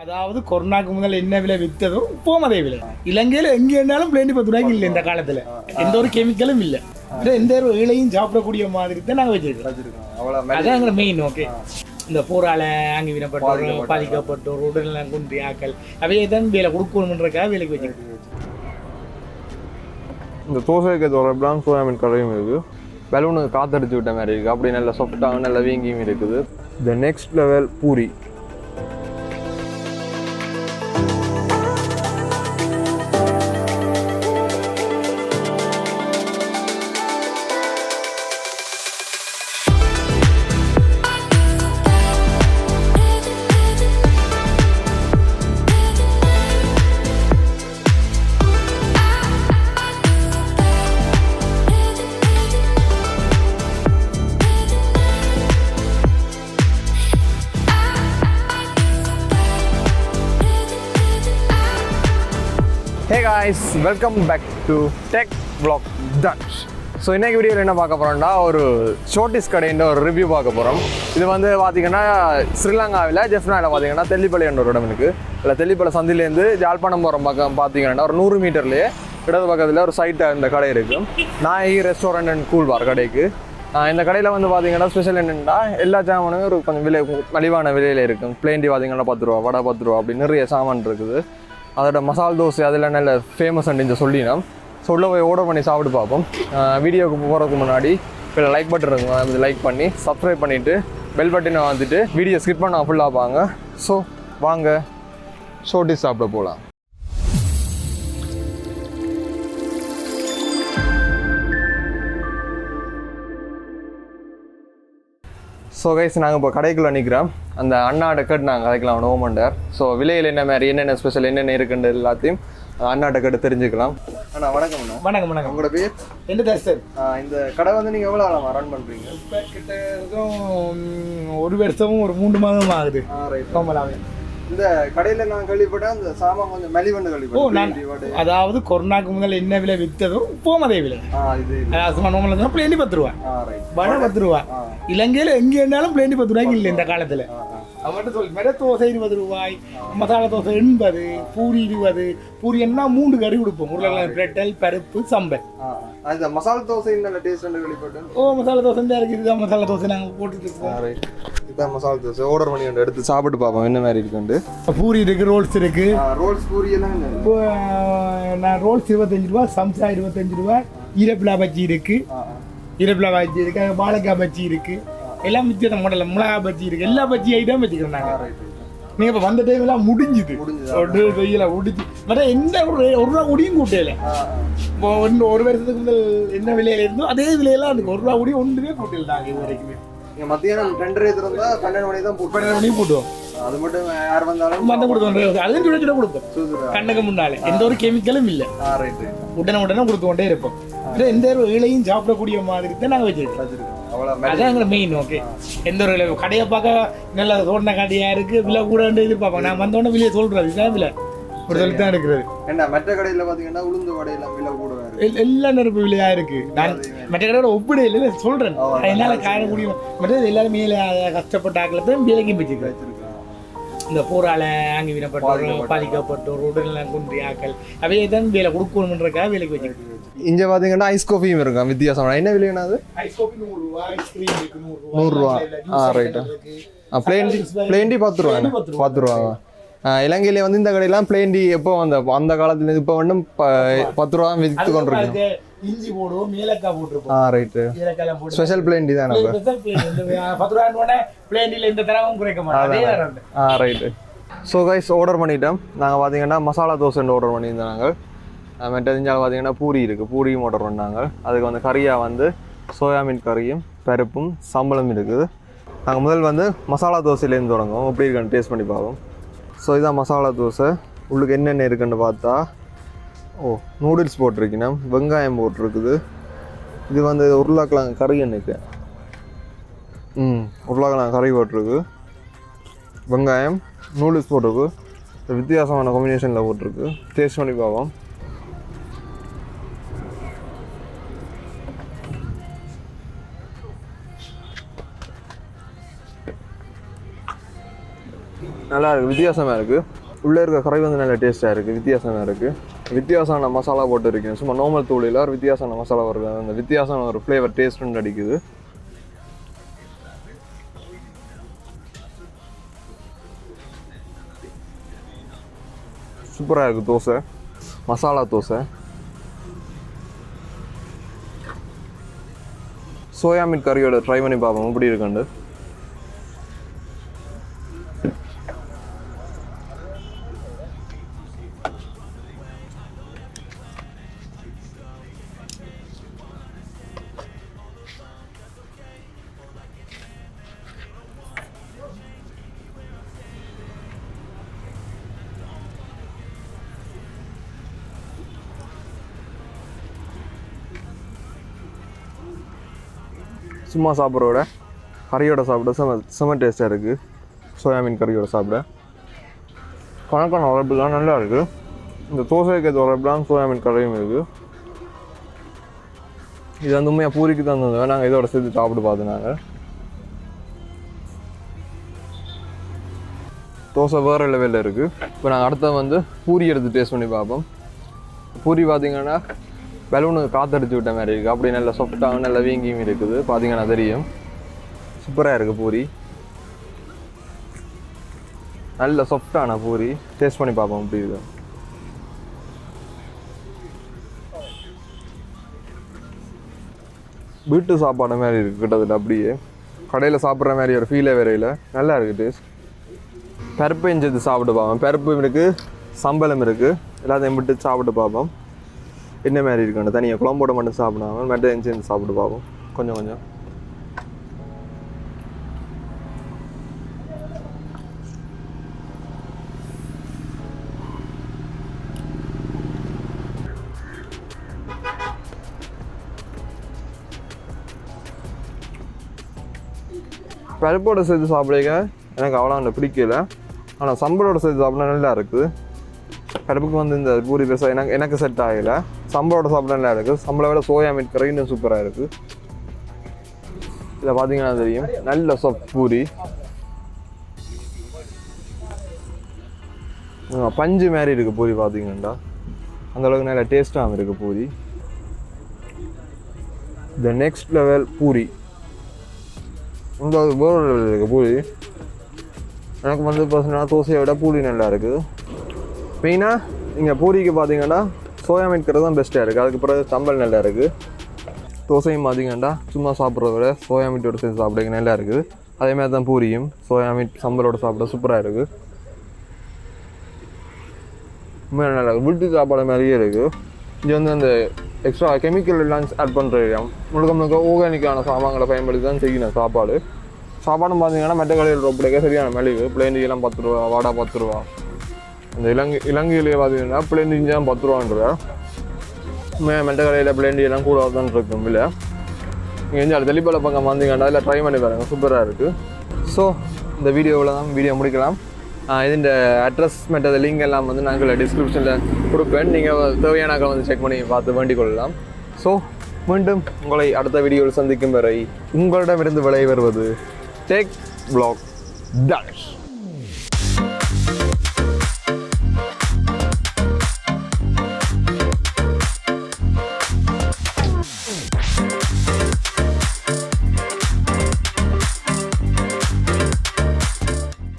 அதாவது கொரோனாக்கு முதல்ல என்ன விலை விற்றதோ இப்போவும் அதே விலை. இலங்கையில் எங்கே இருந்தாலும் பிளேண்டி 10 ரூபாய்க்கு இல்லை. இந்த காலத்தில் எந்த ஒரு கெமிக்கலும் இல்லை. எந்த ஒரு இலையும் சாப்பிடக்கூடிய மாதிரி தான் நாங்கள் வச்சிருக்கோம். அதான் எங்களை மெயின். ஓகே, இந்த போரால் அங்கே வினப்பட்டோர் பாதிக்கப்பட்டோர் உடல்நலம் குன்றி ஆக்கள் அவையே தான் வேலை கொடுக்கணுன்றக்காக வேலைக்கு வச்சிருக்கோம். இந்த தோசைக்கு தொடர்புலாம் சோயாமீன் கடையும் இருக்குது. பலூனு காத்தடிச்சு விட்ட மாதிரி இருக்குது. அப்படி நல்லா சாஃப்டாக நல்லா வீங்கியும் இருக்குது. The next level puri. Hey guys, welcome back to Tech Vlog Thanush. So இன்றைக்கி வீடியோவில் என்ன பார்க்க போகிறோம்னா ஒரு ஷோர்டிஸ் கடைன்ற ஒரு ரிவ்யூ பார்க்க போகிறோம். இது வந்து பார்த்திங்கன்னா ஸ்ரீலங்காவில் ஜெஃப்னாவில் பார்த்திங்கன்னா தெல்லிப்பளையன்ற ஒரு இடம் இருக்குது. இல்லை தெல்லிப்பளை சந்திலேருந்து ஜாழ்ப்பாணம் போகிற பக்கம் பார்த்திங்கன்னா ஒரு 100 மீட்டர்லேயே இடது பக்கத்தில் ஒரு சைட்டாக இந்த கடை இருக்குது. நாயகி ரெஸ்டாரண்ட் அண்ட் கூல் பார் கடைக்கு. இந்த கடையில் வந்து பார்த்திங்கன்னா ஸ்பெஷல் என்னென்னா எல்லா சாமானுமே ஒரு கொஞ்சம் விலை மலிவான விலையில் இருக்கும். பிளேண்டி பார்த்திங்கன்னா 10 ரூபா, வடை 10 ரூபா அப்படி நிறைய சாமான் இருக்குது. அதோட மசால் தோசை அதெல்லாம் நல்ல ஃபேமஸ் அப்படின்னு சொல்லினோம். ஸோ உள்ள போய் ஆர்டர் பண்ணி சாப்பிட்டு பார்ப்போம். வீடியோக்கு போகிறதுக்கு முன்னாடி இப்போ லைக் பட்டன் இருக்குங்க, அது லைக் பண்ணி சப்ஸ்கிரைப் பண்ணிவிட்டு பெல் பட்டனை வந்துட்டு வீடியோ ஸ்கிப் பண்ண ஃபுல்லாக பாங்க. ஸோ வாங்க ஷோர்டிஸ் சாப்பிட போகலாம். ஸோ கைஸ், நாங்கள் இப்போ கடைக்குள்ளே நிற்கிறோம். அந்த அண்ணாட்ட கேட்டு நாங்கள் கதைக்கலாம் நோமண்டர். ஸோ விலையில் என்ன மாதிரி என்னென்ன ஸ்பெஷல் என்னென்ன இருக்குன்ற எல்லாத்தையும் அண்ணாட்ட கேட்டு தெரிஞ்சுக்கலாம். அண்ணா வணக்கம். அண்ணா வணக்கம். வணக்கம். உங்களோட பேர் என்ன தான் சார்? இந்த கடை வந்து நீங்கள் எவ்வளோ ஆளாக ரன் பண்ணுறீங்க? இப்போ கிட்ட ஒரு வருஷமும் ஒரு 3 மாதம் ஆகுது. ரைட். இந்த கடையில் நான் கேள்விப்பட்டேன் அந்த சாமான் கொஞ்சம் மலிவண்டு கேள்விப்பட்டேன். அதாவது கொரோனாக்கு முதல்ல என்ன விலை விற்றதோ இப்போவும் அதே விலை. சும்மா நோம்பல பிளேண்டி 10 ரூபா, வடை 10 ரூபா. இலங்கையில் எங்கே இருந்தாலும் பிளேண்டி 10 ரூபாய்க்கு இல்லை இந்த காலத்தில். அவன்கிட்ட சொல்லி மெட தோசை 20 ரூபாய், மசாலா தோசை 80, பூரி 20. பூரி என்ன 3 கறி கொடுப்போம். உருளைக்கிழங்கு பிரட்டல், பருப்பு, சம்பல். அந்த மசாலா தோசை நல்ல டேஸ்ட் வெளிப்பட்டேன். மசாலா தோசை தான் இருக்குது. இதுதான் மசாலா தோசை நாங்கள் போட்டுட்டு இருக்கோம். இதுதான் மசாலா தோசை. ஆர்டர் பண்ணி எடுத்து சாப்பிட்டு பார்ப்போம் என்ன மாதிரி இருக்குண்டு. பூரி இருக்குது, ரோல்ஸ் இருக்குது. ரோல்ஸ் பூரி எல்லாம் நான் ரோல்ஸ் 25 ரூபா, சம்சா 25 ரூபா. ஈரப்பிலா பஜ்ஜி இருக்குது, ஈரப்பிலா பஜ்ஜி இருக்குது, வாழைக்காய் பஜ்ஜி இருக்குது. எல்லாம் வித்தியாசம் மாடல மிளகா பஜ்ஜி இருக்குது. எல்லா பஜ்ஜி ஐட்டம் வச்சுக்கிறோம் நாங்கள். நீங்கள் இப்போ வந்த டைம் எல்லாம் முடிஞ்சுது வெயில முடிஞ்சு மற்ற எந்த ஒரு ரூபா கூடியும் கூட்டையில. இப்போ ஒரு வருஷத்துக்கு முதல் என்ன விலையில இருந்தோ அதே விலையெல்லாம் அதுக்கு 1 ரூபா கூடியும் ஒன்றுமே கூட்டையில் நாங்கள் இது வரைக்குமே. மத்தியானம் 2:30 இருந்தால் 12 மணி தான் 12 மணிக்கு போட்டுவோம். அது மட்டும் யார் வந்தாலும் மற்ற கொடுத்தோம். அதுவும் சுட சுட கொடுப்போம். கண்ணுக்கு முன்னாலே எந்த ஒரு கெமிக்கலும் இல்லை. உடனே கொடுத்து கொண்டே இருப்போம். எந்த ஒரு இலையும் சாப்பிடக்கூடிய மாதிரி தான் நாங்கள் வச்சிருக்கோம். அதான் எங்களை மெயின். ஓகே, எந்த ஒரு கடையை பார்க்க நல்ல தோட்டின கடையா இருக்கு, விலை கூட எதிர்பார்ப்பாங்க. நான் வந்தோடனே விலையை சொல்றது இதுதான் விலை ஒரு சொல்லி தான் இருக்கிறது. என்ன மற்ற கடையில் பார்த்தீங்கன்னா உளுந்து வடையெல்லாம் விலை கூட எல்லா நெருப்பு விலையா இருக்கு. நான் மற்ற கடையோட ஒப்பிட இல்லை சொல்றேன். என்னால காயக்கூடிய மற்றது எல்லாரும் மேலே கஷ்டப்பட்ட ஆக்களத்தையும் விலைக்கும் வச்சிருக்கேன். இந்த போரால அங்கே வினப்பட்டோர் பாதிக்கப்பட்டோர் உடல்நலம் குன்றி ஆக்கள் அவையே தான் வேலை கொடுக்கணுன்றக்காக வேலைக்கு வச்சிருக்கேன். இங்கே பார்த்தீங்கன்னா ஐஸ் காஃபியும் இருக்கும் வித்தியாசம். என்ன விலைனா அது? ஐஸ் காஃபி 100 ரூபா, ஐஸ்கிரீம் 100 ரூபா. ரைட்டு. பிளேண்டி 10 ரூபா. 10 ரூபா. இலங்கையில வந்து இந்த கடையெல்லாம் பிளேண்டி எப்போ அந்த காலத்துல இப்போ வந்து 10 ரூபா வித்து கொண்டிருக்கோம். இஞ்சி போடுவோம், ஏலக்காய் போட்டுருப்போம். ரைட்டு. ஏலக்காய் போட்டு ஸ்பெஷல் பிளேண்டி தான் நம்ம. ஸ்பெஷல் பிளேண்டி இந்த 10 ரூபாய் பிளேண்டில இந்த தரவும் குறைக்க மாட்டோம். ரைட்டு. ஸோ கைஸ், ஆர்டர் பண்ணிட்டோம். நாங்கள் பார்த்தீங்கன்னா மசாலா தோசை ஆர்டர் பண்ணியிருந்தோம். நாங்கள் மெட்டதிஞ்சால் பார்த்தீங்கன்னா பூரி இருக்குது, பூரியும் ஆர்டர் பண்ணாங்க. அதுக்கு வந்து கறியாக வந்து சோயாமீன் கறியும் பருப்பும் சம்பளம் இருக்குது. நாங்கள் முதல் வந்து மசாலா தோசையிலேருந்து தொடங்குவோம். எப்படி இருக்குன்னு டேஸ்ட் பண்ணி பார்ப்போம். ஸோ இதான் மசாலா தோசை. உள்ளுக்கு என்னென்ன இருக்குன்னு பார்த்தா நூடுல்ஸ் போட்டிருக்கீங்கன்னா வெங்காயம் போட்டிருக்குது. இது வந்து உருளைக்கிழங்கு கறி எனக்கு உருளைக்கிழங்கு கறி போட்டிருக்கு, வெங்காயம், நூடுல்ஸ் போட்டிருக்கு. வித்தியாசமான காம்பினேஷனில் போட்டிருக்கு. டேஸ்ட் பண்ணி பார்ப்போம். நல்லா இருக்குது, வித்தியாசமாக இருக்குது. உள்ளே இருக்க கறி வந்து நல்ல டேஸ்ட்டாக இருக்குது, வித்தியாசமாக இருக்குது. வித்தியாசமான மசாலா போட்டு இருக்கேன், சும்மா நார்மல் தூளில் ஒரு வித்தியாசமான மசாலா வருது. அந்த வித்தியாசமான ஒரு ஃப்ளேவர் டேஸ்ட்டுன்னு அடிக்குது. சூப்பராக இருக்குது தோசை, மசாலா தோசை. சோயா மீட் கறியோட ட்ரை பண்ணி பார்ப்போம் எப்படி இருக்குண்டு. சும்மா சாப்பிட்றோட கறியோட சாப்பிட செம டேஸ்ட்டாக இருக்குது. சோயா மீன் கறியோட சாப்பிட கணக்கான உழைப்புலாம் நல்லா இருக்குது. இந்த தோசைக்கு ஏற்ற உழைப்புலாம் சோயா மீன் கறியும் இருக்குது. இது வந்து உண்மையாக பூரிக்கு தான் தந்தது, நாங்கள் இதோட சேர்த்து சாப்பிட்டு பார்த்தோம். நாங்கள் தோசை வேறு லெவலில் இருக்குது. இப்போ நாங்கள் அடுத்த வந்து பூரி எடுத்து டேஸ்ட் பண்ணி பார்ப்போம். பூரி பார்த்திங்கன்னா பலூனு காற்றடிச்சு விட்ட மாதிரி இருக்குது, அப்படி நல்லா சாஃப்டாக நல்லா வீங்கியும் இருக்குது. பார்த்தீங்கன்னா தெரியும், சூப்பராக இருக்குது பூரி, நல்ல சாஃப்டான பூரி. டேஸ்ட் பண்ணி பார்ப்போம் அப்படி இது. வீட்டு சாப்பாடு மாதிரி இருக்குது கிட்டத்தட்ட, அப்படியே கடையில் சாப்பிட்ற மாதிரி ஒரு ஃபீலே வரையில் நல்லா இருக்குது டேஸ்ட். பருப்பு எஞ்சது சாப்பிட்டு பார்ப்போம். பருப்பு இருக்குது, சம்பளம் இருக்குது, எல்லாத்தையும் விட்டு சாப்பிட்டு பார்ப்போம் என்ன மாதிரி இருக்குன்னு. தனியாக குழம்போட மட்டும் சாப்பிடாமல் மெட்டை சேர்ந்து சாப்பிட்டு பார்ப்போம் கொஞ்சம் கொஞ்சம். பருப்போட சேர்த்து சாப்பிடுங்க எனக்கு அவ்வளோ அந்த பிடிக்கல, ஆனால் சம்பளோட சேர்த்து சாப்பிட நல்லா இருக்குது. பருப்புக்கு வந்து இந்த பூரி பெருசாக எனக்கு செட் ஆகலை. சம்பளோட சாப்பிட நல்லா இருக்குது. சம்பளை விட சோயா மீட் கறி இன்னும் சூப்பராக இருக்குது. இதில் பார்த்தீங்கன்னா தெரியும், நல்ல சாஃப்ட் பூரி, பஞ்சு மாதிரி இருக்குது பூரி. பார்த்தீங்கன்னா அந்தளவுக்கு நல்ல டேஸ்ட்டாகவும் இருக்குது puri. The next level puri, இந்த வேறு லெவலில் இருக்குது பூரி. எனக்கு வந்து பர்சனலாக தோசையை விட பூரி நல்லா இருக்குது. மெயினாக நீங்கள் பூரிக்கு பார்த்தீங்கன்னா சோயா மீட் கறி தான் பெஸ்ட்டாக இருக்குது. அதுக்கு பிறகு சம்பல் நல்லா இருக்குது. தோசையும் பார்த்தீங்கன்னா சும்மா சாப்பிட்றத விட சோயா மீட்டோட சேர்த்து சாப்பிடுங்க நல்லா இருக்குது. அதேமாதிரி தான் பூரியும் சோயா மீட் சம்பளோட சாப்பிட சூப்பராக இருக்குது. உண்மையாக நல்லா இருக்குது, வீட்டு சாப்பாடு மாதிரியே இருக்குது. இது வந்து அந்த எக்ஸ்ட்ரா கெமிக்கல் எல்லாம் ஆட் பண்ணுற முழுக்க ஆர்கானிக்கான சாமான்களை பயன்படுத்தி தான் செய்யணும் சாப்பாடு. சாப்பாடும் பார்த்தீங்கன்னா மெட்ட கடையில் ரொப்பிடைக்க சரியான மலிவு. பிளேண்டியெல்லாம் 10 ரூபா, வாடா 10 ரூபா. அந்த இலங்கையிலேயே பார்த்தீங்கன்னா பிளேண்டி தான் 10 ரூபான்ற. மெட்ட கடையில் பிளேண்டியெல்லாம் கூட தான் இருக்கும் இல்லை. நீங்கள் எந்த தெளிப்பாள பக்கம் வந்தீங்கன்னா அதில் ட்ரை பண்ணி பாருங்கள், சூப்பராக இருக்குது. ஸோ இந்த வீடியோவில் தான் வீடியோ முடிக்கலாம். இதுண்ட அட்ரஸ் மெட்டது லிங்க் எல்லாம் வந்து நாங்கள் டிஸ்கிரிப்ஷனில் கொடுப்பேன். நீங்கள் தேவையானாக்கள் வந்து செக் பண்ணி பார்த்து வேண்டிக் கொள்ளலாம். ஸோ மீண்டும் உங்களை அடுத்த வீடியோவில் சந்திக்கும் வரை உங்களிடமிருந்து விடைபெறுவது டெக் வ்ளாக் தனுஷ்.